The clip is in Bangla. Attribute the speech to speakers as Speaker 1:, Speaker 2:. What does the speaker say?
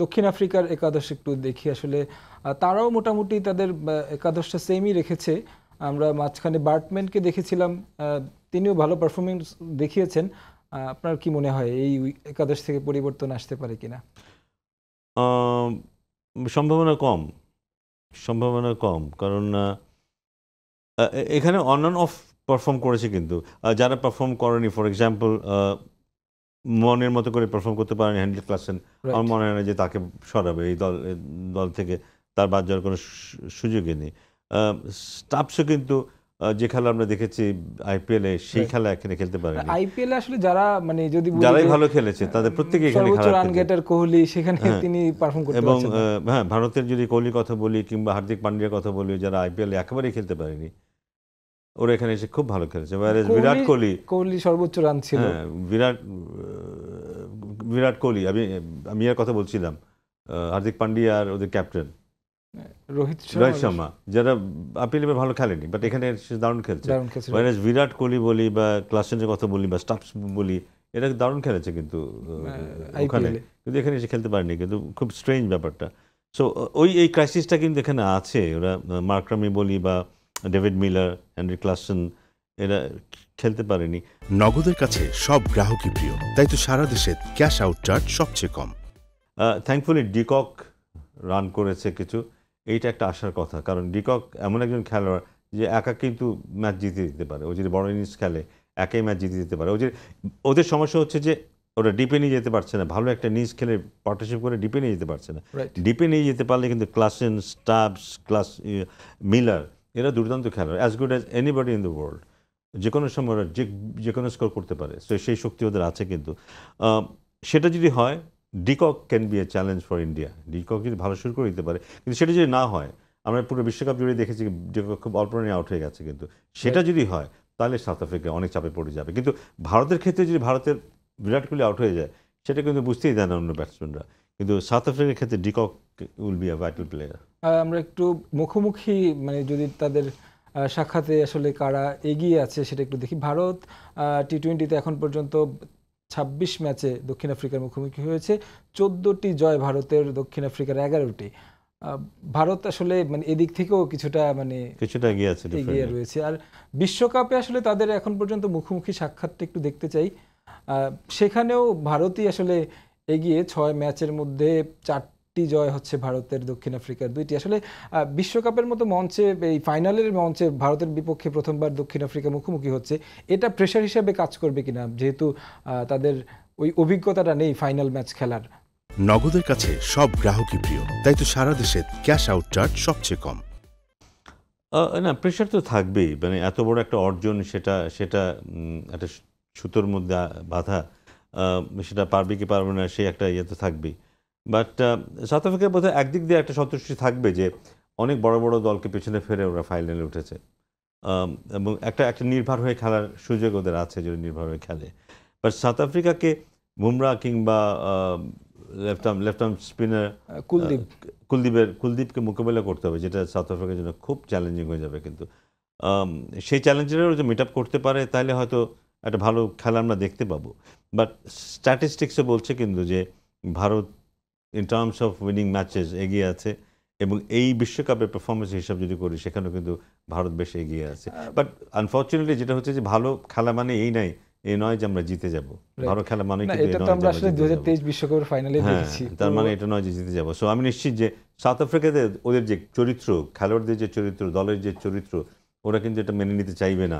Speaker 1: দক্ষিণ আফ্রিকার একাদশ একটু দেখি আসলে তারাও মোটামুটি তাদের একাদশটা সেমই রেখেছে। আমরা মাঝখানে বার্টম্যানকে দেখেছিলাম, তিনিও ভালো পারফরমেন্স দেখিয়েছেন। আপনার কি মনে হয় এই একাদশ থেকে পরিবর্তন আসতে পারে কিনা?
Speaker 2: সম্ভাবনা কম, সম্ভাবনা কম, কারণ এখানে অন অ্যান্ড অফ পারফর্ম করেছে, কিন্তু যারা পারফর্ম করেনি, ফর এক্সাম্পল মনের মতো করে পারফর্ম করতে পারেনি হ্যান্ডেল ক্লাসেন, আমার মনে হয় না যে তাকে সরাবে এই দল থেকে, তার বাদ যাওয়ার কোনো সুযোগই নেই। স্টাফসও কিন্তু যে খেলা আমরা দেখেছি আইপিএলে, সেই খেলা এখানে খেলতে পারেনি।
Speaker 1: আইপিএলে আসলে যারা মানে যদি
Speaker 2: যারাই ভালো খেলেছে তাদের প্রত্যেকে এখানে
Speaker 1: সর্বোচ্চ রান গেটার কোহলি, সেখানে তিনি পারফর্ম করতে পারছেন না।
Speaker 2: এবং হ্যাঁ, ভারতের যদি কোহলির কথা বলি কিংবা হার্দিক পান্ডিয়ার কথা বলি, যারা আইপিএলে একেবারেই খেলতে পারেনি, ওরা এখানে এসে খুব ভালো খেলেছে। বিরাট
Speaker 1: কোহলি সর্বোচ্চ রান ছিল।
Speaker 2: হ্যাঁ, বিরাট কোহলি, আমি এর কথা বলছিলাম, হার্দিক পান্ডিয়া আর ওদের ক্যাপ্টেন রোহিত শর্মা, যারা আইপিএলে ভালো খেলেনি, বাট এখানে দারুণ খেলছে। বিরাট কোহলি বলি বা ক্লাসেনের কথা বলি বা স্টাফস বলি, এরা দারুণ খেলেছে কিন্তু ওখানে, কিন্তু এখানে এসে খেলতে পারেনি, কিন্তু খুব স্ট্রেঞ্জ ব্যাপারটা। সো এই ক্রাইসিসটা কিন্তু এখানে আছে। ওরা মার্ক্রামি বলি বা ডেভিড মিলার, হেনরি ক্লাসেন, এরা খেলতে পারেনি।
Speaker 3: নগদের কাছে সব গ্রাহকই প্রিয়, তাই তো সারা দেশে ক্যাশ আউট চার্জ সবচেয়ে কম।
Speaker 2: থ্যাঙ্কফুলি ডিকক রান করেছে কিছু, এইটা একটা আশার কথা, কারণ ডিকক এমন একজন খেলোয়াড় যে একা কিন্তু ম্যাচ জিতে দিতে পারে। ও যদি বড় ইনিংস খেলে একাই ম্যাচ জিতে দিতে পারে। ওদের সমস্যা হচ্ছে যে ওরা ডিপে নিয়ে যেতে পারছে না, ভালো একটা ইনিংস খেলে পার্টনারশিপ করে ডিপে নিয়ে যেতে পারছে না। ডিপে নিয়ে যেতে পারলে কিন্তু ক্লাসেন, স্টাবস, মিলার, এরা দুর্দান্ত খেলোয়াড়, as good as anybody in the world. যে কোনো সময় ওরা যে কোনো স্কোর করতে পারে, তো সেই শক্তি ওদের আছে। কিন্তু সেটা যদি হয়, de Kock can B A challenge for India. De Kock যদি ভালো শুরু করে দিতে পারে, কিন্তু সেটা যদি না হয়, আমরা পুরো বিশ্বকাপ জুড়ে দেখেছি ডিকক খুব অল্প রানে আউট হয়ে গেছে, কিন্তু সেটা যদি হয় তাহলে সাউথ আফ্রিকা অনেক চাপে পড়ে যাবে। কিন্তু ভারতের ক্ষেত্রে যদি ভারতের বিরাট কোহলি আউট হয়ে যায়, সেটা কিন্তু বুঝতেই দেয় না অন্য ব্যাটসম্যানরা, কিন্তু সাউথ আফ্রিকার ক্ষেত্রে de Kock will be a vital player.
Speaker 1: আমরা একটু মুখোমুখি মানে যদি তাদের সাক্ষাতে আসলে কারা এগিয়ে আছে সেটা একটু দেখি। ভারত টি-20তে এখন পর্যন্ত 26 ম্যাচে দক্ষিণ আফ্রিকার মুখোমুখি হয়েছে, 14টি জয় ভারতের, দক্ষিণ আফ্রিকার 11টি। ভারত আসলে মানে এদিক থেকেও কিছুটা এগিয়ে রয়েছে। আর বিশ্বকাপে আসলে তাদের এখন পর্যন্ত মুখোমুখি সাক্ষাৎটা একটু দেখতে চাই। সেখানেও ভারতই আসলে এগিয়ে, 6 ম্যাচের মধ্যে 4টি জয় হচ্ছে ভারতের, দক্ষিণ আফ্রিকার 2টি। আসলে বিশ্বকাপের মতো মঞ্চে, এই ফাইনালের মঞ্চে ভারতের বিপক্ষে প্রথমবার দক্ষিণ আফ্রিকা মুখোমুখি হচ্ছে, এটা প্রেশার হিসেবে কাজ করবে কিনা, যেহেতু তাদের ওই অভিজ্ঞতাটা নেই ফাইনাল ম্যাচ খেলার?
Speaker 3: নগদের কাছে সব গ্রাহকই প্রিয়, তাই তো সারা দেশে ক্যাশ আউট চার্জ সবচেয়ে কম।
Speaker 2: না, প্রেশার তো থাকবেই, মানে এত বড় একটা অর্জন, সেটা একটা সুতোর মধ্যে বাঁধা, সেটা পারবে কি পারবে না, সেই একটা ইয়ে তো থাকবেই। বাট সাউথ আফ্রিকার বোধহয় একদিক দিয়ে একটা সন্তুষ্টি থাকবে যে অনেক বড় বড় দলকে পেছনে ফেরে ওরা ফাইনালে উঠেছে, এবং একটা নির্ভর হয়ে খেলার সুযোগ ওদের আছে যদি নির্ভর হয়ে খেলে। বাট সাউথ আফ্রিকাকে বুমরা কিংবা লেফট আর্ম স্পিনার কুলদীপকে মোকাবেলা করতে হবে, যেটা সাউথ আফ্রিকার জন্য খুব চ্যালেঞ্জিং হয়ে যাবে। কিন্তু সেই চ্যালেঞ্জেরও যদি মিট আপ করতে পারে, তাহলে হয়তো একটা ভালো খেলা আমরা দেখতে পাবো। বাট স্ট্যাটিস্টিক্সও বলছে কিন্তু যে Bharat in terms of winning matches এগিয়ে আছে, এবং এই বিশ্বকাপের পারফরমেন্স হিসাব যদি করি, সেখানেও কিন্তু ভারত বেশ এগিয়ে আছে। বাট আনফর্চুনেটলি যেটা হচ্ছে যে ভালো খেলা মানে এই নয় যে আমরা জিতে যাব। ভালো খেলা মানে
Speaker 1: বিশ্বকাপের ফাইনালে দেখেছি,
Speaker 2: তার মানে এটা নয় যে জিতে যাব। সো আমি নিশ্চিত যে সাউথ আফ্রিকাতে ওদের যে চরিত্র, খেলোয়াড়দের যে চরিত্র, দলের যে চরিত্র, ওরা কিন্তু এটা মেনে নিতে চাইবে না